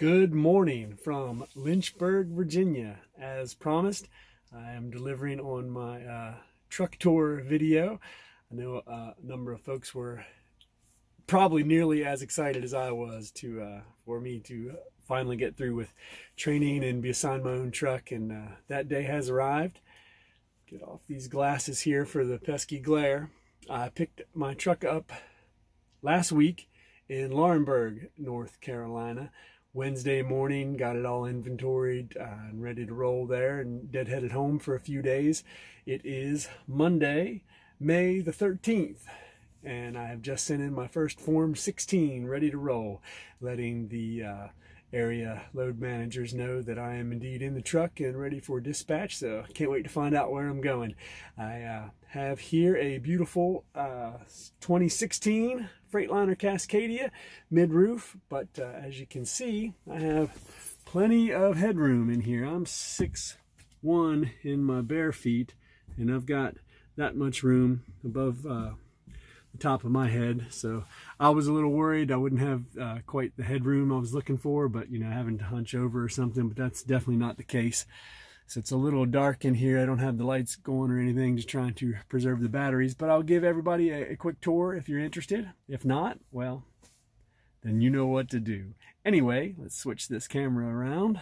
Good morning from Lynchburg, Virginia. As promised, I am delivering on my truck tour video. I know a number of folks were probably nearly as excited as I was for me to finally get through with training and be assigned my own truck, and that day has arrived. Get off these glasses here for the pesky glare. I picked my truck up last week in Laurinburg, North Carolina. Wednesday morning, got it all inventoried and ready to roll there, and deadheaded home for a few days. It is Monday, May the 13th, and I have just sent in my first Form 16 ready to roll, letting the area load managers know that I am indeed in the truck and ready for dispatch. So I can't wait to find out where I'm going. I have here a beautiful 2016 Freightliner Cascadia mid-roof, but as you can see, I have plenty of headroom in here. I'm 6'1" in my bare feet, and I've got that much room above the top of my head. So I was a little worried I wouldn't have quite the headroom I was looking for, but having to hunch over or something, but that's definitely not the case. So it's a little dark in here. I don't have the lights going or anything, just trying to preserve the batteries, but I'll give everybody a quick tour if you're interested. If not, well, then you know what to do. Anyway, let's switch this camera around.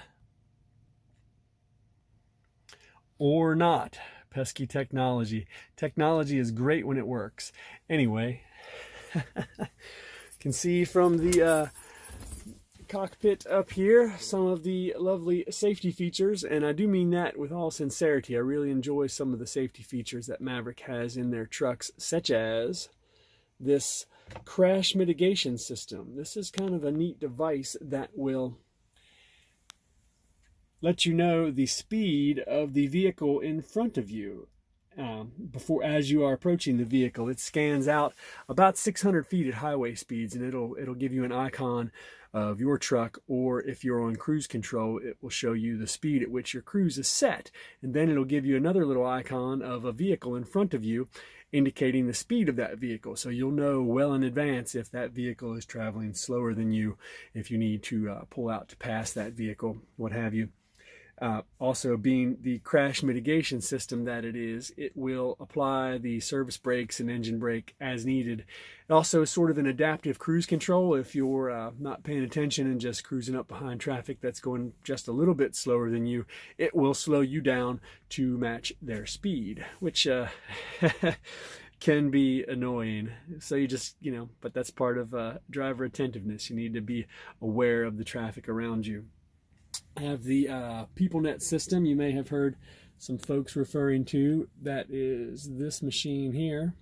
Or not. Pesky technology. Technology is great when it works. Anyway, can see from the cockpit up here some of the lovely safety features, and I do mean that with all sincerity. I really enjoy some of the safety features that Maverick has in their trucks, such as this crash mitigation system. This is kind of a neat device that will let you know the speed of the vehicle in front of you as you are approaching the vehicle. It scans out about 600 feet at highway speeds, and it'll give you an icon of your truck, or if you're on cruise control, it will show you the speed at which your cruise is set, and then it'll give you another little icon of a vehicle in front of you indicating the speed of that vehicle. So you'll know well in advance if that vehicle is traveling slower than you, if you need to pull out to pass that vehicle, what have you. Also, being the crash mitigation system that it is, it will apply the service brakes and engine brake as needed. It also is sort of an adaptive cruise control. If you're not paying attention and just cruising up behind traffic that's going just a little bit slower than you, it will slow you down to match their speed, which can be annoying. So you just, but that's part of driver attentiveness. You need to be aware of the traffic around you. I have the PeopleNet system you may have heard some folks referring to. That is this machine here,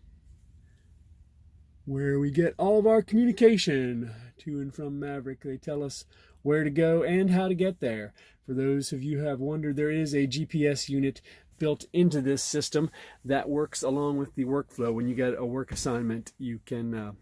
where we get all of our communication to and from Maverick. They tell us where to go and how to get there. For those of you who have wondered, there is a GPS unit built into this system that works along with the workflow. When you get a work assignment, you can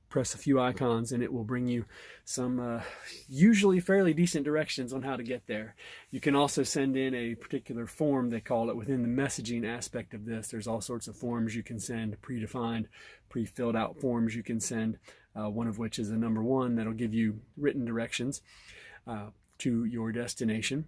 press a few icons and it will bring you some usually fairly decent directions on how to get there. You can also send in a particular form, they call it, within the messaging aspect of this. There's all sorts of forms you can send, predefined, pre-filled out forms you can send, one of which is a number 1 that'll give you written directions to your destination.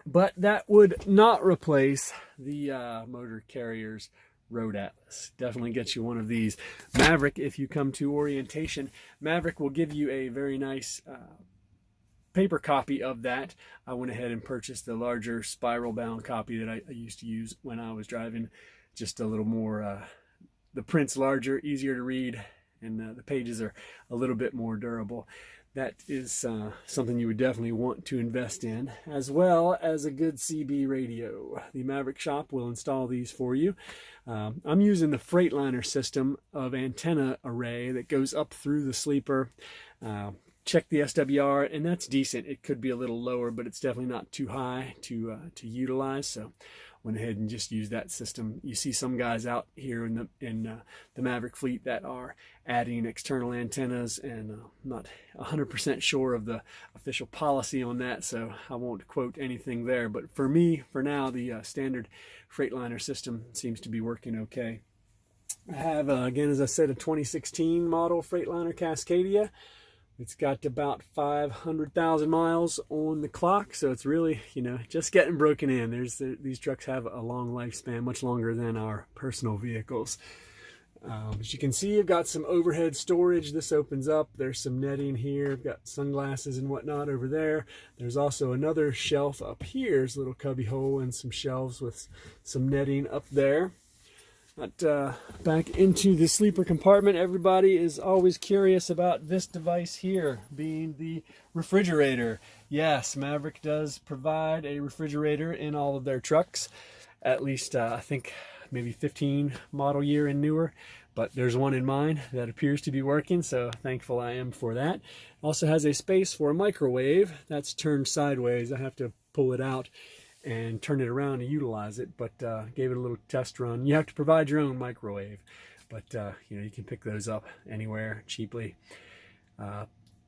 But that would not replace the motor carrier's Road Atlas. Definitely get you one of these. Maverick, if you come to orientation, Maverick will give you a very nice paper copy of that. I went ahead and purchased the larger spiral bound copy that I used to use when I was driving. Just a little more, the print's larger, easier to read, and the pages are a little bit more durable. That is something you would definitely want to invest in, as well as a good CB radio. The Maverick shop will install these for you. I'm using the Freightliner system of antenna array that goes up through the sleeper. Check the SWR, and that's decent. It could be a little lower, but it's definitely not too high to utilize. So went ahead and just used that system. You see some guys out here in the Maverick fleet that are adding external antennas, and I'm not 100% sure of the official policy on that, so I won't quote anything there. But for me, for now, the standard Freightliner system seems to be working okay. I have, again, as I said, a 2016 model Freightliner Cascadia It's got about 500,000 miles on the clock, so it's really, just getting broken in. These trucks have a long lifespan, much longer than our personal vehicles. As you can see, I've got some overhead storage. This opens up. There's some netting here. I've got sunglasses and whatnot over there. There's also another shelf up here. There's a little cubby hole and some shelves with some netting up there. But back into the sleeper compartment, everybody is always curious about this device here, being the refrigerator. Yes, Maverick does provide a refrigerator in all of their trucks, at least I think maybe 15 model year and newer, but there's one in mine that appears to be working, so thankful I am for that. Also has a space for a microwave that's turned sideways. I have to pull it out and turn it around to utilize it, but gave it a little test run. You have to provide your own microwave, but you can pick those up anywhere cheaply.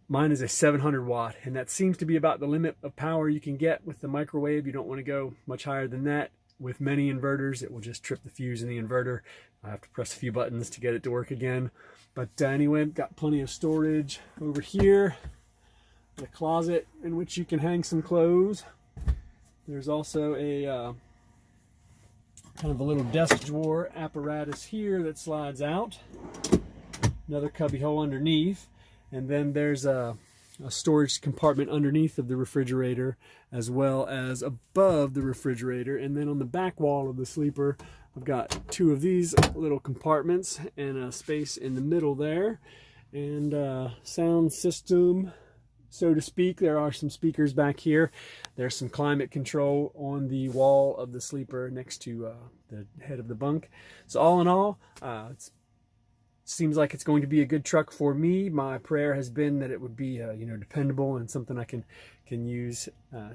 Mine is a 700 watt, and that seems to be about the limit of power you can get with the microwave. You don't want to go much higher than that. With many inverters, it will just trip the fuse in the inverter. I have to press a few buttons to get it to work again. But anyway, got plenty of storage over here. The closet in which you can hang some clothes. There's also a kind of a little desk drawer apparatus here that slides out. Another cubby hole underneath. And then there's a storage compartment underneath of the refrigerator, as well as above the refrigerator. And then on the back wall of the sleeper, I've got two of these little compartments and a space in the middle there, and sound system, so to speak. There are some speakers back here. There's some climate control on the wall of the sleeper next to the head of the bunk. So all in all, it seems like it's going to be a good truck for me. My prayer has been that it would be dependable and something I can use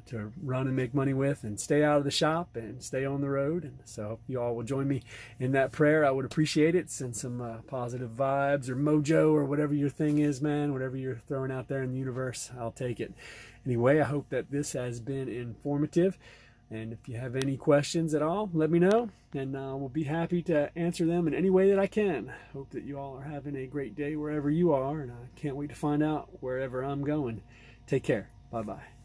to run and make money with and stay out of the shop and stay on the road. And so if you all will join me in that prayer, I would appreciate it. Send some positive vibes or mojo or whatever your thing is, man. Whatever you're throwing out there in the universe, I'll take it. Anyway, I hope that this has been informative. And if you have any questions at all, let me know, and we'll be happy to answer them in any way that I can. Hope that you all are having a great day wherever you are, and I can't wait to find out wherever I'm going. Take care. Bye-bye.